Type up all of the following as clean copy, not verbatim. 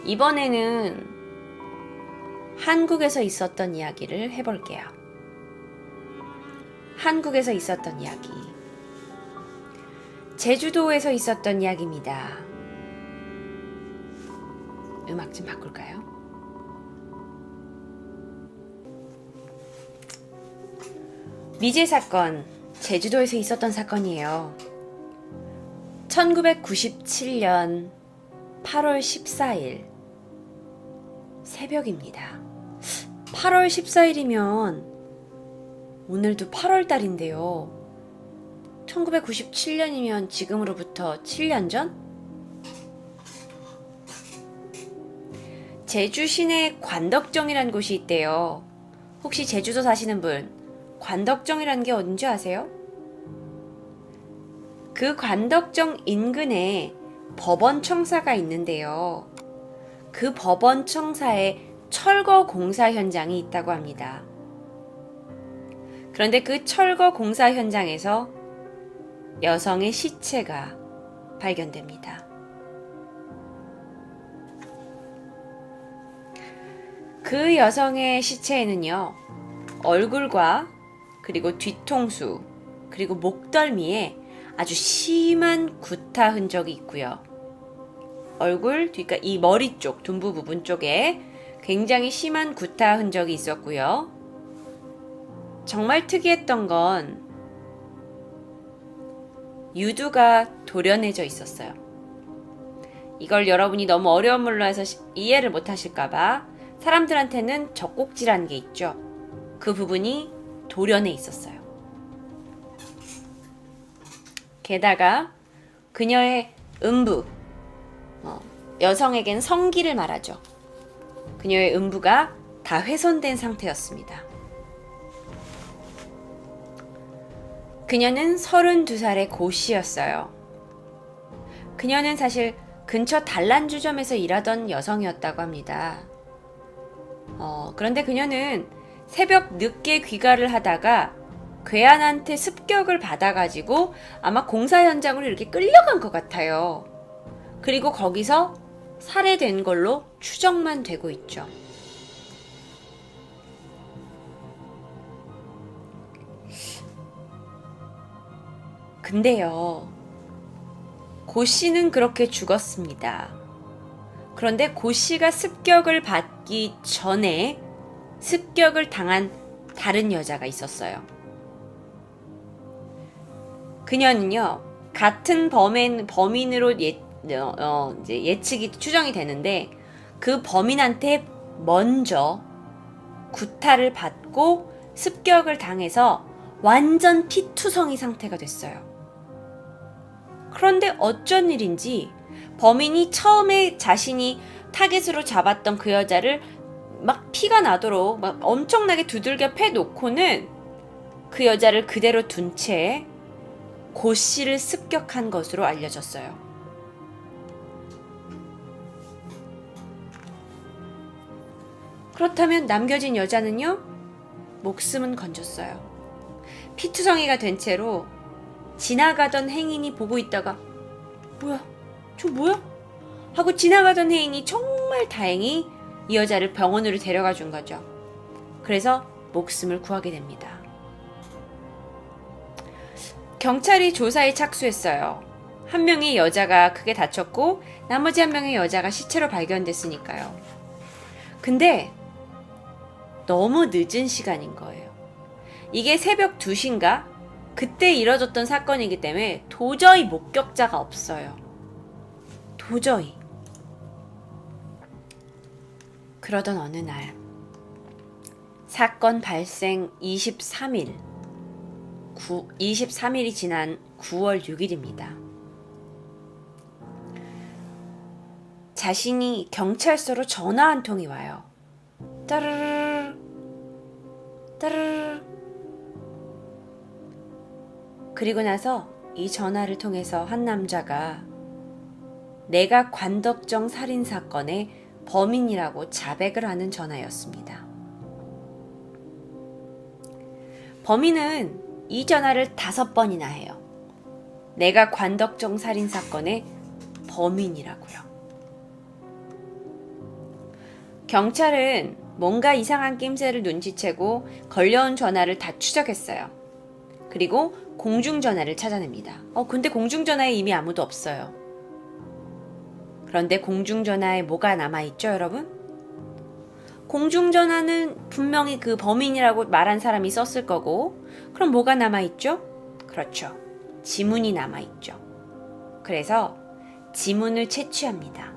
이번에는 한국에서 있었던 이야기를 해볼게요. 한국에서 있었던 이야기. 제주도에서 있었던 이야기입니다. 음악 좀 바꿀까요? 미제 사건, 제주도에서 있었던 사건이에요. 1997년 8월 14일 새벽입니다. 8월 14일이면 오늘도 8월달인데요. 1997년이면 지금으로부터 7년 전? 제주 시내에 관덕정이라는 곳이 있대요. 혹시 제주도 사시는 분, 관덕정이라는 게 어딘지 아세요? 그 관덕정 인근에 법원청사가 있는데요. 그 법원청사에 철거 공사 현장이 있다고 합니다. 그런데 그 철거 공사 현장에서 여성의 시체가 발견됩니다. 그 여성의 시체에는요, 얼굴과 그리고 뒤통수, 그리고 목덜미에 아주 심한 구타 흔적이 있고요. 얼굴, 그러니까 이 머리 쪽, 둔부 부분 쪽에 굉장히 심한 구타 흔적이 있었고요. 정말 특이했던 건 유두가 도려내져 있었어요. 이걸 여러분이 너무 어려운 말로 해서 이해를 못 하실까봐 사람들한테는 젖꼭지라는 게 있죠. 그 부분이 도려내 있었어요. 게다가 그녀의 음부, 여성에겐 성기를 말하죠. 그녀의 음부가 다 훼손된 상태였습니다. 그녀는 32살의 고씨였어요. 그녀는 사실 근처 단란주점에서 일하던 여성이었다고 합니다. 그런데 그녀는 새벽 늦게 귀가를 하다가 괴한한테 습격을 받아가지고 아마 공사 현장으로 이렇게 끌려간 것 같아요. 그리고 거기서 살해된 걸로 추정만 되고 있죠. 근데요, 고 씨는 그렇게 죽었습니다. 그런데 고 씨가 습격을 받기 전에 습격을 당한 다른 여자가 있었어요. 그녀는요, 같은 범인으로 이제 예측이 추정이 되는데 그 범인한테 먼저 구타를 받고 습격을 당해서 완전 피투성이 상태가 됐어요. 그런데 어쩐 일인지 범인이 처음에 자신이 타겟으로 잡았던 그 여자를 막 피가 나도록 막 엄청나게 두들겨 패놓고는 그 여자를 그대로 둔 채 고 씨를 습격한 것으로 알려졌어요. 그렇다면 남겨진 여자는요? 목숨은 건졌어요. 피투성이가 된 채로 지나가던 행인이 보고 있다가 뭐야? 저 뭐야? 하고 지나가던 행인이 정말 다행히 이 여자를 병원으로 데려가 준 거죠. 그래서 목숨을 구하게 됩니다. 경찰이 조사에 착수했어요. 한 명의 여자가 크게 다쳤고 나머지 한 명의 여자가 시체로 발견됐으니까요. 근데 너무 늦은 시간인 거예요. 이게 새벽 2시인가? 그때 이뤄졌던 사건이기 때문에 도저히 목격자가 없어요. 도저히. 그러던 어느 날 사건 발생 23일이 지난 9월 6일입니다. 자신이 경찰서로 전화 한 통이 와요. 따르르 따르르. 그리고 나서 이 전화를 통해서 한 남자가 내가 관덕정 살인사건의 범인이라고 자백을 하는 전화였습니다. 범인은 이 전화를 5번이나 해요. 내가 관덕정 살인사건의 범인이라고요. 경찰은 뭔가 이상한 낌새를 눈치채고 걸려온 전화를 다 추적했어요. 그리고 공중전화를 찾아냅니다. 근데 공중전화에 이미 아무도 없어요. 그런데 공중전화에 뭐가 남아있죠, 여러분? 공중전화는 분명히 그 범인이라고 말한 사람이 썼을 거고, 그럼 뭐가 남아있죠? 그렇죠. 지문이 남아있죠. 그래서 지문을 채취합니다.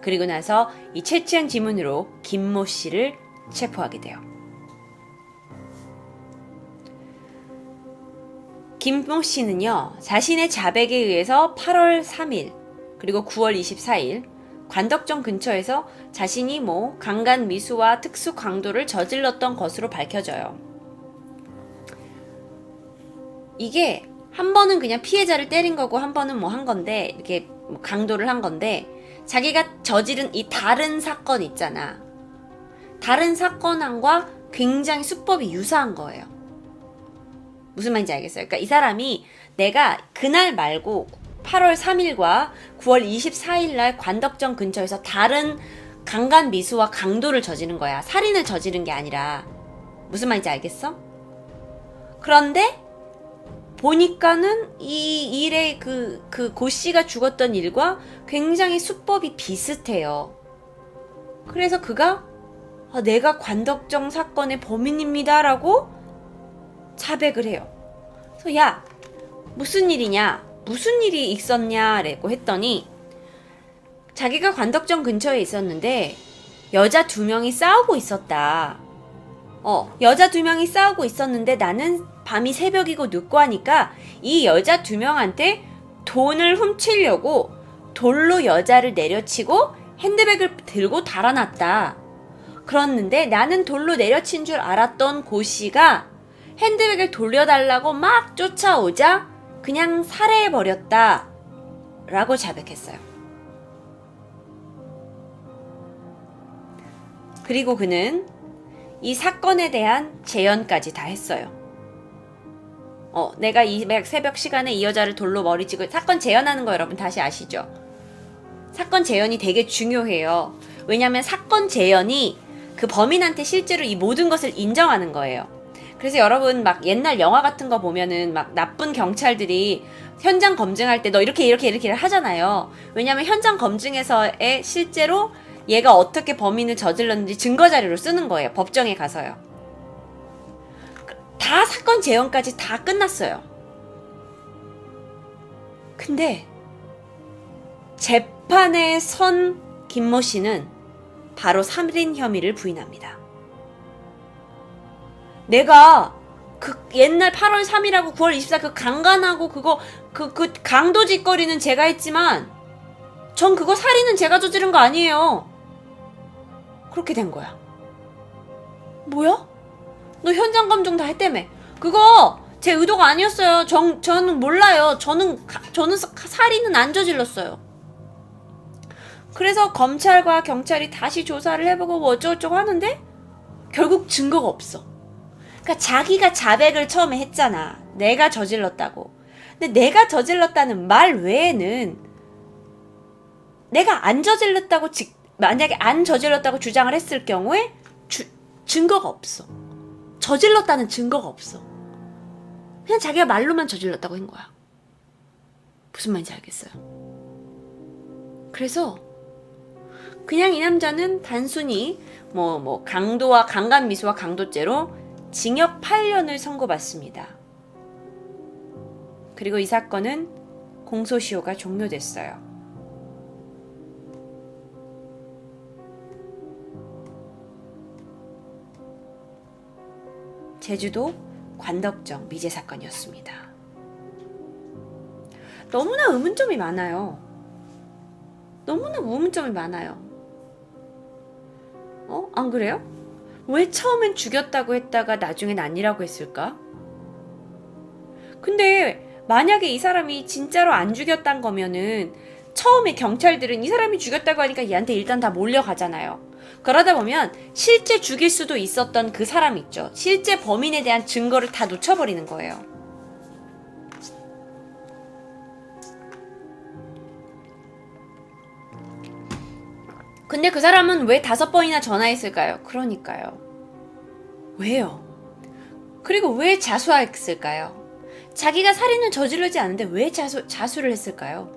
그리고 나서 이 채취한 지문으로 김모 씨를 체포하게 돼요. 김모 씨는요, 자신의 자백에 의해서 8월 3일 그리고 9월 24일 관덕정 근처에서 자신이 강간 미수와 특수 강도를 저질렀던 것으로 밝혀져요. 이게 한 번은 그냥 피해자를 때린 거고 한 번은 한 건데, 이렇게 강도를 한 건데, 자기가 저지른 이 다른 사건 있잖아. 다른 사건과 굉장히 수법이 유사한 거예요. 무슨 말인지 알겠어요? 그러니까 이 사람이 내가 그날 말고 8월 3일과 9월 24일 날 관덕정 근처에서 다른 강간 미수와 강도를 저지른 거야. 살인을 저지른 게 아니라. 무슨 말인지 알겠어? 그런데 보니까는 이 일의 고 씨가 죽었던 일과 굉장히 수법이 비슷해요. 그래서 그가 내가 관덕정 사건의 범인입니다 라고 자백을 해요. 그래서 야, 무슨 일이냐? 무슨 일이 있었냐? 라고 했더니 자기가 관덕정 근처에 있었는데 여자 2명이 싸우고 있었다. 여자 2명이 싸우고 있었는데 나는 밤이 새벽이고 늦고 하니까 이 여자 2명한테 돈을 훔치려고 돌로 여자를 내려치고 핸드백을 들고 달아났다. 그랬는데 나는 돌로 내려친 줄 알았던 고 씨가 핸드백을 돌려달라고 막 쫓아오자 그냥 살해해버렸다 라고 자백했어요. 그리고 그는 이 사건에 대한 재연까지 다 했어요. 내가 이 새벽 시간에 이 여자를 돌로 머리 찍고, 사건 재연하는 거 여러분 다시 아시죠? 사건 재연이 되게 중요해요. 왜냐면 사건 재연이 그 범인한테 실제로 이 모든 것을 인정하는 거예요. 그래서 여러분 막 옛날 영화 같은 거 보면은 막 나쁜 경찰들이 현장 검증할 때 너 이렇게 하잖아요. 왜냐면 현장 검증에서의 실제로 얘가 어떻게 범인을 저질렀는지 증거 자료로 쓰는 거예요. 법정에 가서요. 다 사건 재연까지 다 끝났어요. 근데 재판에 선 김모 씨는 바로 살인 혐의를 부인합니다. 내가 그 옛날 8월 3일하고 9월 24일 그 강간하고 그거 그 강도짓거리는 제가 했지만 전 그거 살인은 제가 저지른 거 아니에요. 그렇게 된 거야. 뭐야? 너 현장 검증 다 했다며. 그거 제 의도가 아니었어요. 저는 몰라요. 저는 살인은 안 저질렀어요. 그래서 검찰과 경찰이 다시 조사를 해보고 어쩌고저쩌고 하는데 결국 증거가 없어. 그러니까 자기가 자백을 처음에 했잖아. 내가 저질렀다고. 근데 내가 저질렀다는 말 외에는 내가 안 저질렀다고 만약에 안 저질렀다고 주장을 했을 경우에 증거가 없어. 저질렀다는 증거가 없어. 그냥 자기가 말로만 저질렀다고 한 거야. 무슨 말인지 알겠어요? 그래서 그냥 이 남자는 단순히 강도와 강간 미수와 강도죄로 징역 8년을 선고받습니다. 그리고 이 사건은 공소시효가 종료됐어요. 제주도 관덕정 미제 사건이었습니다. 너무나 의문점이 많아요. 안 그래요? 왜 처음엔 죽였다고 했다가 나중엔 아니라고 했을까? 근데 만약에 이 사람이 진짜로 안 죽였단 거면은 처음에 경찰들은 이 사람이 죽였다고 하니까 얘한테 일단 다 몰려가잖아요. 그러다 보면 실제 죽일 수도 있었던 그 사람 있죠. 실제 범인에 대한 증거를 다 놓쳐버리는 거예요. 근데 그 사람은 왜 5번이나 전화했을까요? 그러니까요. 왜요? 그리고 왜 자수했을까요? 자기가 살인을 저지르지 않는데 왜 자수를 했을까요?